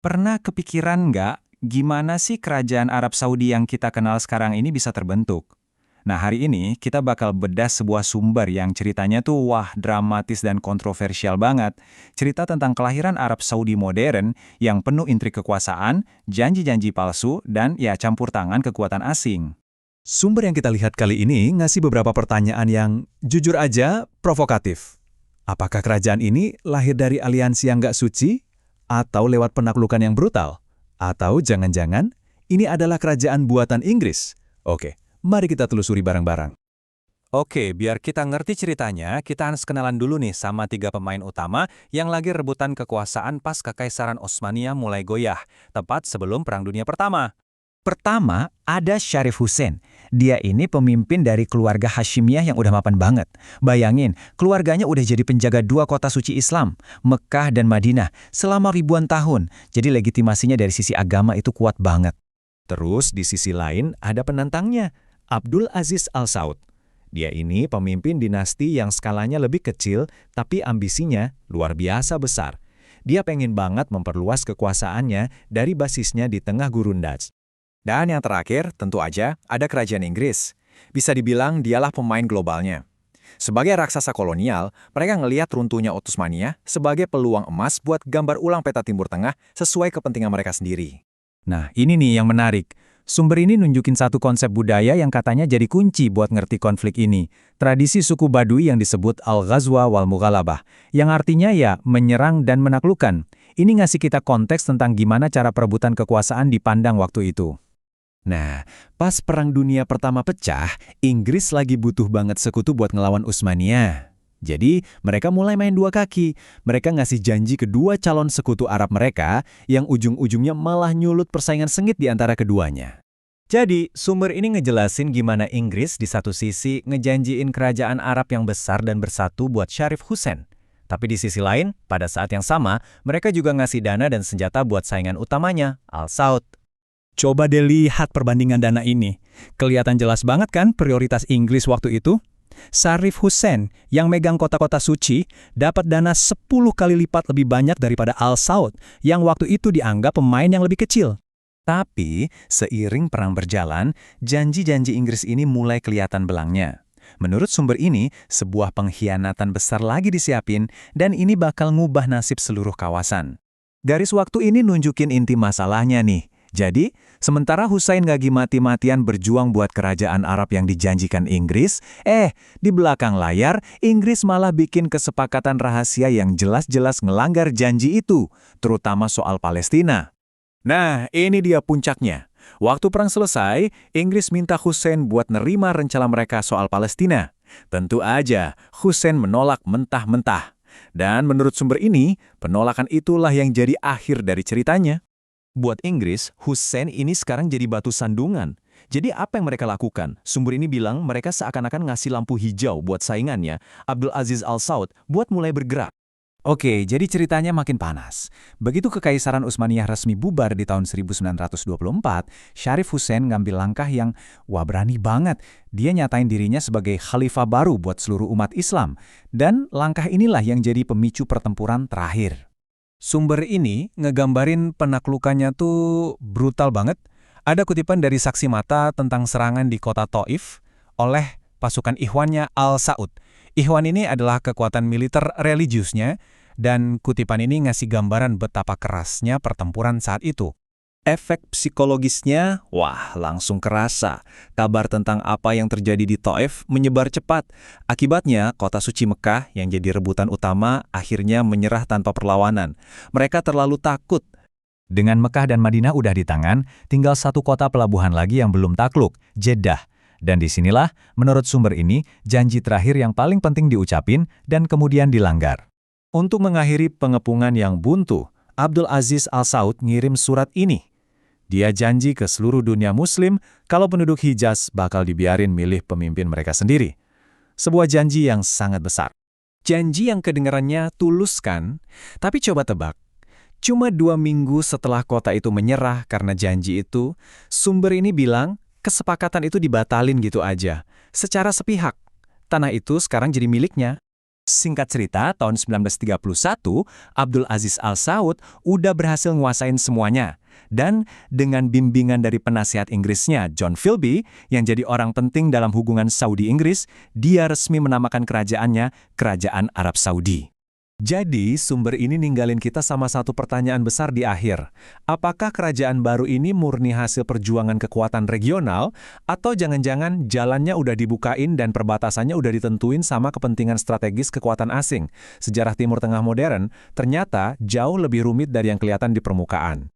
Pernah kepikiran nggak gimana sih kerajaan Arab Saudi yang kita kenal sekarang ini bisa terbentuk? Nah, hari ini kita bakal bedah sebuah sumber yang ceritanya tuh wah dramatis dan kontroversial banget. Cerita tentang kelahiran Arab Saudi modern yang penuh intrik kekuasaan, janji-janji palsu, dan ya campur tangan kekuatan asing. Sumber yang kita lihat kali ini ngasih beberapa pertanyaan yang jujur aja provokatif. Apakah kerajaan ini lahir dari aliansi yang nggak suci? Atau lewat penaklukan yang brutal? Atau jangan-jangan ini adalah kerajaan buatan Inggris? Oke, mari kita telusuri bareng-bareng. Oke, biar kita ngerti ceritanya, kita harus kenalan dulu nih sama tiga pemain utama yang lagi rebutan kekuasaan pas Kekaisaran Utsmaniyah mulai goyah, tepat sebelum Perang Dunia Pertama. Pertama, ada Syarif Hussein. Dia ini pemimpin dari keluarga Hashimiyah yang udah mapan banget. Bayangin, keluarganya udah jadi penjaga dua kota suci Islam, Mekah dan Madinah, selama ribuan tahun. Jadi legitimasinya dari sisi agama itu kuat banget. Terus di sisi lain ada penantangnya, Abdul Aziz Al Saud. Dia ini pemimpin dinasti yang skalanya lebih kecil, tapi ambisinya luar biasa besar. Dia pengen banget memperluas kekuasaannya dari basisnya di tengah gurun Dutch. Dan yang terakhir, tentu aja, ada kerajaan Inggris. Bisa dibilang dialah pemain globalnya. Sebagai raksasa kolonial, mereka ngelihat runtuhnya Utsmaniyah sebagai peluang emas buat gambar ulang peta Timur Tengah sesuai kepentingan mereka sendiri. Nah, ini nih yang menarik. Sumber ini nunjukin satu konsep budaya yang katanya jadi kunci buat ngerti konflik ini. Tradisi suku Badui yang disebut Al-Ghazwa wal Mughalabah, yang artinya ya menyerang dan menaklukkan. Ini ngasih kita konteks tentang gimana cara perebutan kekuasaan dipandang waktu itu. Nah, pas Perang Dunia Pertama pecah, Inggris lagi butuh banget sekutu buat ngelawan Utsmaniyah. Jadi, mereka mulai main dua kaki. Mereka ngasih janji kedua calon sekutu Arab mereka yang ujung-ujungnya malah nyulut persaingan sengit di antara keduanya. Jadi, sumber ini ngejelasin gimana Inggris di satu sisi ngejanjiin kerajaan Arab yang besar dan bersatu buat Syarif Hussein. Tapi di sisi lain, pada saat yang sama, mereka juga ngasih dana dan senjata buat saingan utamanya, Al Saud. Coba deh lihat perbandingan dana ini. Kelihatan jelas banget kan prioritas Inggris waktu itu? Syarif Hussein yang megang kota-kota suci dapat dana 10 kali lipat lebih banyak daripada Al Saud yang waktu itu dianggap pemain yang lebih kecil. Tapi, seiring perang berjalan, janji-janji Inggris ini mulai kelihatan belangnya. Menurut sumber ini, sebuah pengkhianatan besar lagi disiapin dan ini bakal ngubah nasib seluruh kawasan. Garis waktu ini nunjukin inti masalahnya nih. Jadi, sementara Hussein gak mati-matian berjuang buat kerajaan Arab yang dijanjikan Inggris, di belakang layar, Inggris malah bikin kesepakatan rahasia yang jelas-jelas ngelanggar janji itu, terutama soal Palestina. Nah, ini dia puncaknya. Waktu perang selesai, Inggris minta Hussein buat nerima rencana mereka soal Palestina. Tentu aja, Hussein menolak mentah-mentah. Dan menurut sumber ini, penolakan itulah yang jadi akhir dari ceritanya. Buat Inggris, Hussein ini sekarang jadi batu sandungan. Jadi apa yang mereka lakukan? Sumber ini bilang mereka seakan-akan ngasih lampu hijau buat saingannya, Abdul Aziz Al Saud, buat mulai bergerak. Oke, jadi ceritanya makin panas. Begitu Kekaisaran Utsmaniyah resmi bubar di tahun 1924, Syarif Hussein ngambil langkah yang berani banget. Dia nyatain dirinya sebagai khalifah baru buat seluruh umat Islam. Dan langkah inilah yang jadi pemicu pertempuran terakhir. Sumber ini ngegambarin penaklukannya tuh brutal banget. Ada kutipan dari saksi mata tentang serangan di kota Taif oleh pasukan Ikhwannya Al Saud. Ikhwan ini adalah kekuatan militer religiusnya, dan kutipan ini ngasih gambaran betapa kerasnya pertempuran saat itu. Efek psikologisnya, langsung kerasa. Kabar tentang apa yang terjadi di Taif menyebar cepat. Akibatnya, kota suci Mekah yang jadi rebutan utama akhirnya menyerah tanpa perlawanan. Mereka terlalu takut. Dengan Mekah dan Madinah udah di tangan, tinggal satu kota pelabuhan lagi yang belum takluk, Jeddah. Dan disinilah, menurut sumber ini, janji terakhir yang paling penting diucapin dan kemudian dilanggar. Untuk mengakhiri pengepungan yang buntu, Abdul Aziz Al Saud ngirim surat ini. Dia janji ke seluruh dunia Muslim kalau penduduk Hijaz bakal dibiarin milih pemimpin mereka sendiri. Sebuah janji yang sangat besar. Janji yang kedengarannya tulus kan? Tapi coba tebak. Cuma 2 minggu setelah kota itu menyerah karena janji itu, sumber ini bilang kesepakatan itu dibatalin gitu aja. Secara sepihak. Tanah itu sekarang jadi miliknya. Singkat cerita, tahun 1931, Abdul Aziz Al Saud udah berhasil nguasain semuanya. Dan dengan bimbingan dari penasihat Inggrisnya, John Philby, yang jadi orang penting dalam hubungan Saudi-Inggris, dia resmi menamakan kerajaannya Kerajaan Arab Saudi. Jadi, sumber ini ninggalin kita sama satu pertanyaan besar di akhir. Apakah kerajaan baru ini murni hasil perjuangan kekuatan regional, atau jangan-jangan jalannya udah dibukain dan perbatasannya udah ditentuin sama kepentingan strategis kekuatan asing? Sejarah Timur Tengah modern ternyata jauh lebih rumit dari yang kelihatan di permukaan.